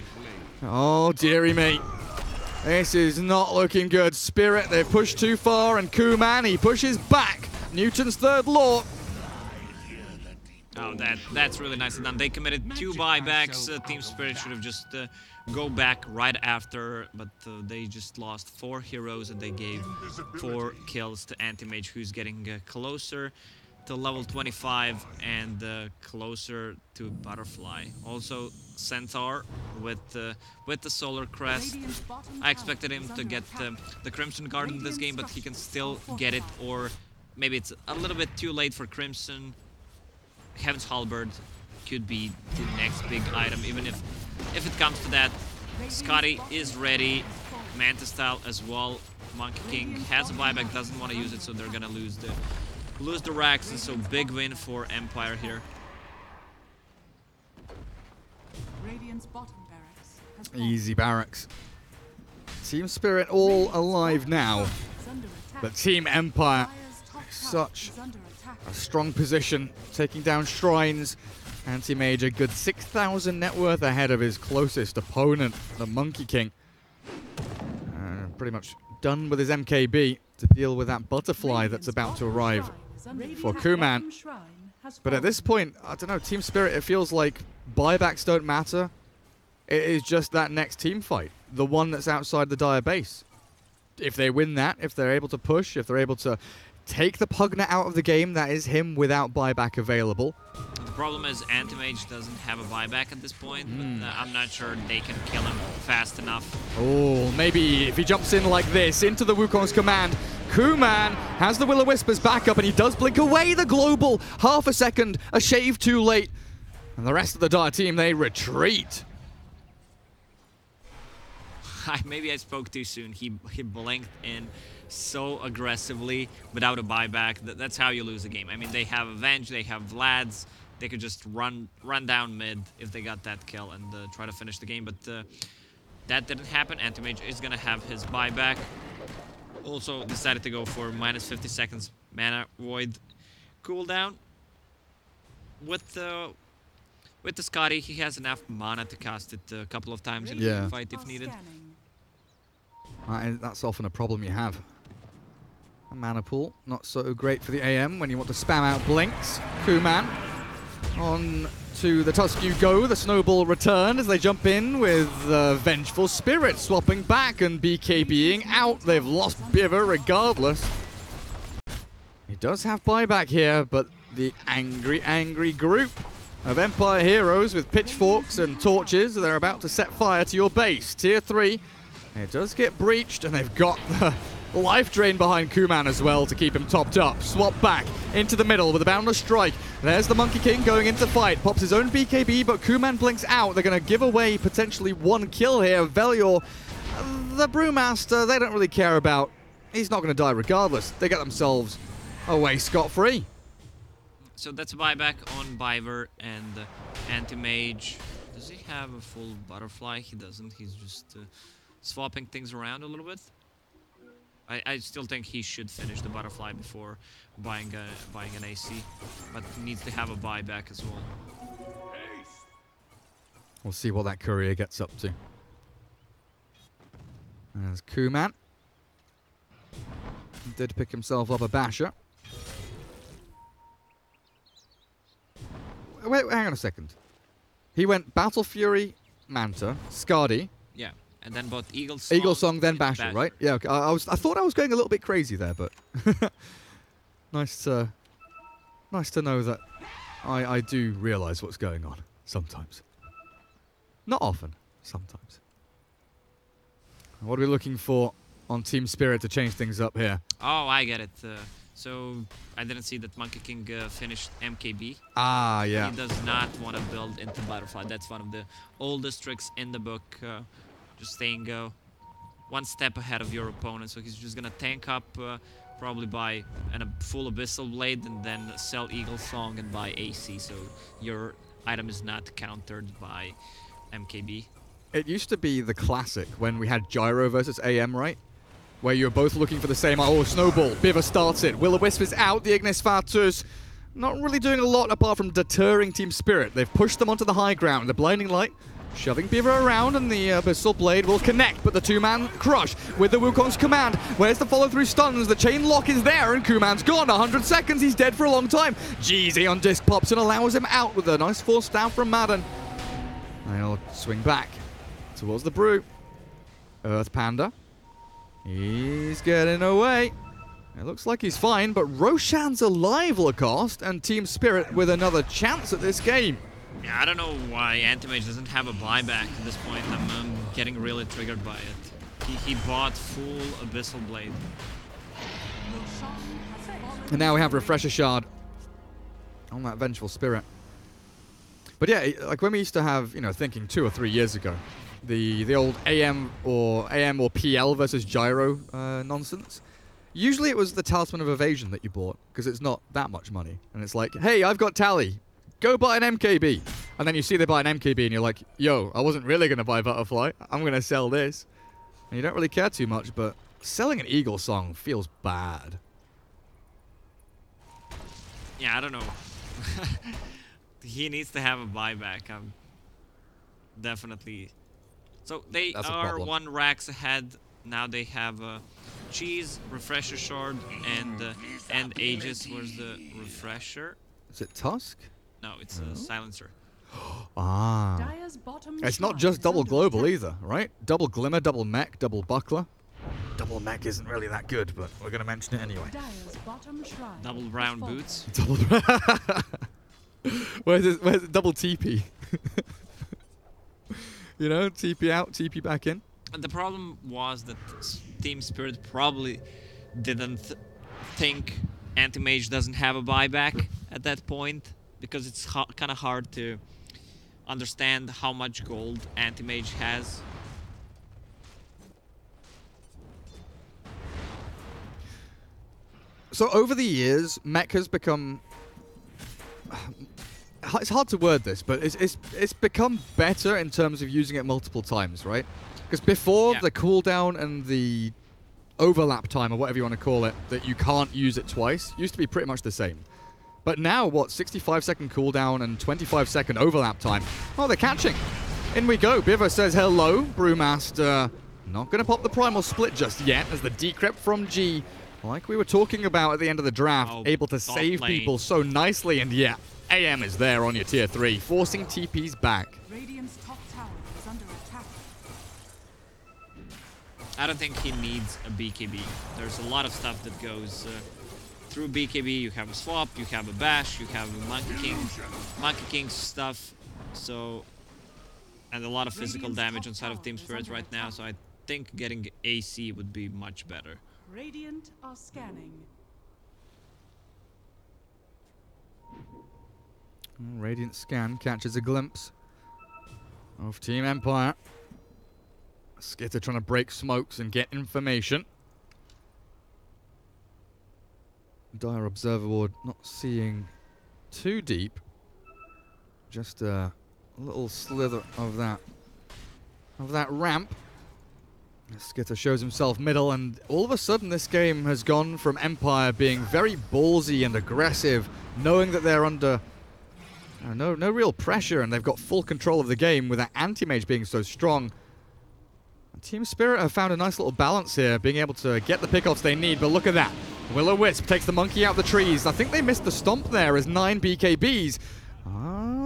Oh, dearie me. This is not looking good. Spirit, they've pushed too far and Kuman, he pushes back. Newton's third law. Oh, that's really nicely done. They committed 2 buybacks. Team Spirit should have just go back right after, but they just lost 4 heroes and they gave 4 kills to Anti-Mage, who's getting closer to level 25 and closer to Butterfly. Also, Centaur with the Solar Crest. I expected him to get the Crimson Guard in this game, but he can still get it, or maybe it's a little bit too late for Crimson. Heaven's Halberd could be the next big item, even if it comes to that. Scotty is ready, Mantis Style as well. Monkey King has a buyback, doesn't want to use it, so they're gonna lose the racks, and so big win for Empire here. Easy barracks. Team Spirit all alive now, but Team Empire, such a strong position, taking down shrines. Anti-Mage a good 6,000 net worth ahead of his closest opponent, the Monkey King. Pretty much done with his MKB to deal with that Butterfly that's about to arrive for Kuman. But at this point, I don't know, Team Spirit, it feels like buybacks don't matter. It is just that next team fight, the one that's outside the Dire base. If they win that, if they're able to push, if they're able to take the Pugna out of the game, that is him without buyback available. The problem is Anti-Mage doesn't have a buyback at this point, but I'm not sure they can kill him fast enough. Oh, maybe if he jumps in like this, into the Wukong's command, Kuman has the Will-O-Wisp as backup, and he does blink away the global. Half a second, a shave too late. And the rest of the Dire team, they retreat. Maybe I spoke too soon. He blinked in so aggressively without a buyback. That's how you lose a game. I mean, they have Avenge, they have Vlads. They could just run down mid if they got that kill and try to finish the game. But that didn't happen. Anti-Mage is going to have his buyback. Also decided to go for minus 50 seconds Mana Void cooldown. With the Scotty, he has enough mana to cast it a couple of times in a fight if needed. That's often a problem you have. A mana pool, not so great for the AM when you want to spam out blinks. Kuman on to the Tusk you go. The snowball returned as they jump in with Vengeful Spirit swapping back and BKBing out. They've lost Biver regardless. He does have buyback here, but the angry group of Empire heroes with pitchforks and torches, they're about to set fire to your base. Tier 3. It does get breached, and they've got the life drain behind Kuman as well to keep him topped up. Swap back into the middle with a boundless strike. There's the Monkey King going into fight. Pops his own BKB, but Kuman blinks out. They're going to give away potentially one kill here. Velior, the Brewmaster, they don't really care about. He's not going to die regardless. They get themselves away scot-free. So that's a buyback on Biver and Anti-Mage. Does he have a full butterfly? He doesn't. He's just swapping things around a little bit. I still think he should finish the butterfly before buying an AC, but he needs to have a buyback as well. We'll see what that courier gets up to. There's Kuman. He did pick himself up a basher. Wait, hang on a second. He went Battle Fury, Manta, Skadi. Yeah, and then bought Eagle Song. Eagle Song, then Basher, right? Yeah, okay. I thought I was going a little bit crazy there, but nice to know that I do realize what's going on sometimes. Not often, sometimes. What are we looking for on Team Spirit to change things up here? Oh, I get it. So I didn't see that Monkey King finished MKB. Ah, yeah. He does not want to build into Butterfly. That's one of the oldest tricks in the book. Just staying one step ahead of your opponent. So he's just going to tank up, probably buy a full Abyssal Blade, and then sell Eagle Song and buy AC. So your item is not countered by MKB. It used to be the classic when we had Gyro versus AM, right? Where you're both looking for the same. Oh, Snowball. Biver starts it. Will-O-Wisp is out. The Ignis Fatuus not really doing a lot apart from deterring Team Spirit. They've pushed them onto the high ground. The Blinding Light shoving Biver around, and the Abyssal Blade will connect, but the two-man crush with the Wukong's command. Where's the follow-through stuns? The chain lock is there, and Kuman's gone. 100 seconds. He's dead for a long time. Jeezy on disc pops and allows him out with a nice force down from Madden. They'll swing back towards the Brew. Earth Panda. He's getting away. It looks like he's fine, but Roshan's alive, Lacoste, and Team Spirit with another chance at this game. Yeah, I don't know why Anti-Mage doesn't have a buyback at this point. I'm getting really triggered by it. He bought full Abyssal Blade. And now we have Refresher Shard on that Vengeful Spirit. But yeah, like when we used to have, thinking 2 or 3 years ago, the old AM or PL versus Gyro nonsense. Usually it was the Talisman of Evasion that you bought, because it's not that much money. And it's like, hey, I've got Tally. Go buy an MKB. And then you see they buy an MKB and you're like, yo, I wasn't really going to buy Butterfly. I'm going to sell this. And you don't really care too much, but selling an Eagle Song feels bad. Yeah, I don't know. He needs to have a buyback. Definitely. So they are 1 racks ahead. Now they have Cheese, Refresher Shard, and Aegis. Where's the Refresher? Is it Tusk? No, it's a Silencer. Ah. It's not just double global either, right? Double Glimmer, double Mech, double Buckler. Double Mech isn't really that good, but we're going to mention it anyway. Double brown boots. Double Where's it? Double TP? TP out, TP back in. And the problem was that Team Spirit probably didn't think Anti-Mage doesn't have a buyback at that point, because it's kind of hard to understand how much gold Anti-Mage has. So over the years, Mech has become... It's hard to word this, but it's become better in terms of using it multiple times, right? Because before, the cooldown and the overlap time, or whatever you want to call it, that you can't use it twice, used to be pretty much the same. But now, 65-second cooldown and 25-second overlap time? Oh, they're catching. In we go. Biver says hello. Brewmaster not going to pop the Primal Split just yet, as the decrypt from G, like we were talking about at the end of the draft, able to save people so nicely, and yeah, AM is there on your tier 3, forcing TPs back. Radiant's top tower is under attack. I don't think he needs a BKB. There's a lot of stuff that goes through BKB. You have a swap, you have a bash, you have a Monkey King stuff. So, and a lot of physical damage on side of Team Spirit right now. So I think getting AC would be much better. Radiant are scanning. Radiant scan catches a glimpse of Team Empire. Skitter trying to break smokes and get information. Dire Observer Ward not seeing too deep. Just a little slither of that ramp. Skitter shows himself middle, and all of a sudden this game has gone from Empire being very ballsy and aggressive, knowing that they're under no real pressure and they've got full control of the game with that anti-mage being so strong. And Team Spirit have found a nice little balance here, being able to get the pickoffs they need, but look at that. Will-O-Wisp takes the monkey out of the trees. I think they missed the stomp there as 9 BKBs.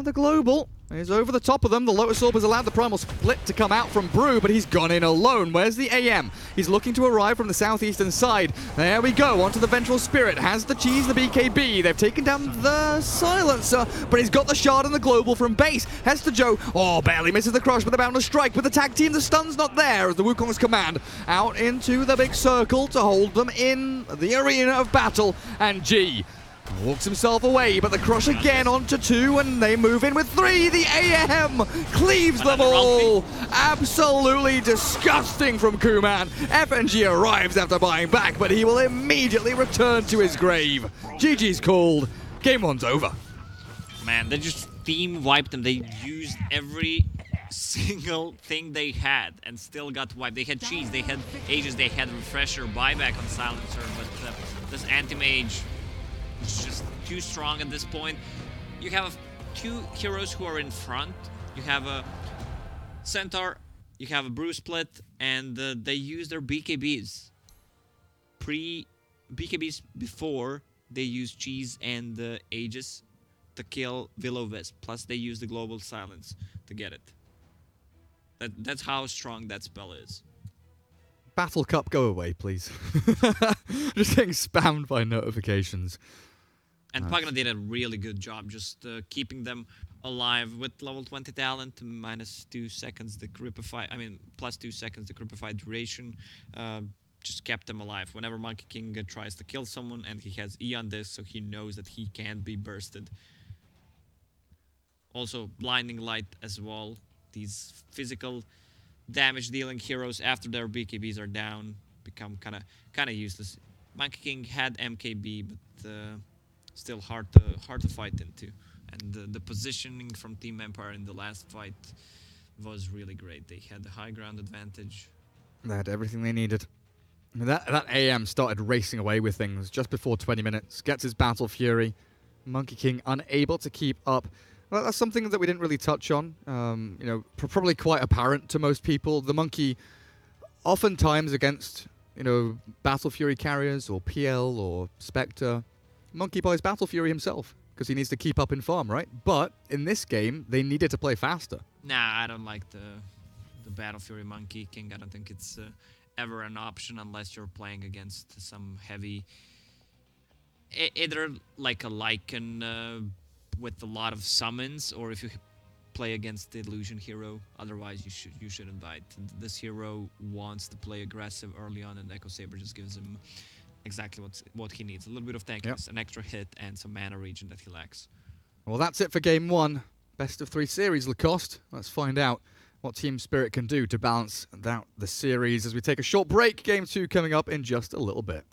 The global is over the top of them. The Lotus Orb has allowed the primal split to come out from Brew, but he's gone in alone. Where's the AM? He's looking to arrive from the southeastern side. There we go, onto the Ventral Spirit. Has the cheese, the BKB. They've taken down the Silencer, but he's got the shard and the global from base. Hester Joe, barely misses the crush, but they're bound to strike. With the tag team, the stun's not there as the Wukong's command out into the big circle to hold them in the arena of battle. And G walks himself away, but the crush again onto 2, and they move in with 3. The AM cleaves them all. Absolutely disgusting from Kuman. FNG arrives after buying back, but he will immediately return to his grave. GG's called. Game 1's over. Man, they just team wiped them. They used every single thing they had and still got wiped. They had cheese, they had Aegis, they had refresher, buyback on Silencer, but this anti-mage is just too strong at this point. You have 2 heroes who are in front. You have a Centaur, you have a Brew Split, and they use their BKBs. BKBs before they use Cheese and Aegis to kill Will-O-Wisp. Plus they use the Global Silence to get it. That's how strong that spell is. Battle Cup, go away, please. Just getting spammed by notifications. And Pagna did a really good job just keeping them alive with level 20 talent, -2 seconds the Cripify, +2 seconds the Cripify duration. Just kept them alive. Whenever Monkey King tries to kill someone, and he has E on this, so he knows that he can't be bursted. Also, Blinding Light as well. These physical damage dealing heroes after their BKBs are down become kind of useless. Monkey King had MKB, but still hard to fight into. And the positioning from Team Empire in the last fight was really great. They had the high ground advantage. They had everything they needed. That AM started racing away with things just before 20 minutes. Gets his Battle Fury. Monkey King unable to keep up. Well, that's something that we didn't really touch on. Probably quite apparent to most people. The Monkey, oftentimes against, Battle Fury carriers or PL or Spectre, Monkey buys Battle Fury himself because he needs to keep up in farm, right? But in this game, they needed to play faster. Nah, I don't like the Battle Fury Monkey King. I don't think it's ever an option unless you're playing against some heavy, either like a Lycan with a lot of summons, or if you play against the illusion hero. Otherwise, you shouldn't buy it. This hero wants to play aggressive early on, and Echo Saber just gives him exactly what he needs. A little bit of tankiness, an extra hit, and some mana regen that he lacks. Well, that's it for Game 1. Best of 3 series, Lacoste. Let's find out what Team Spirit can do to balance out the series as we take a short break. Game 2 coming up in just a little bit.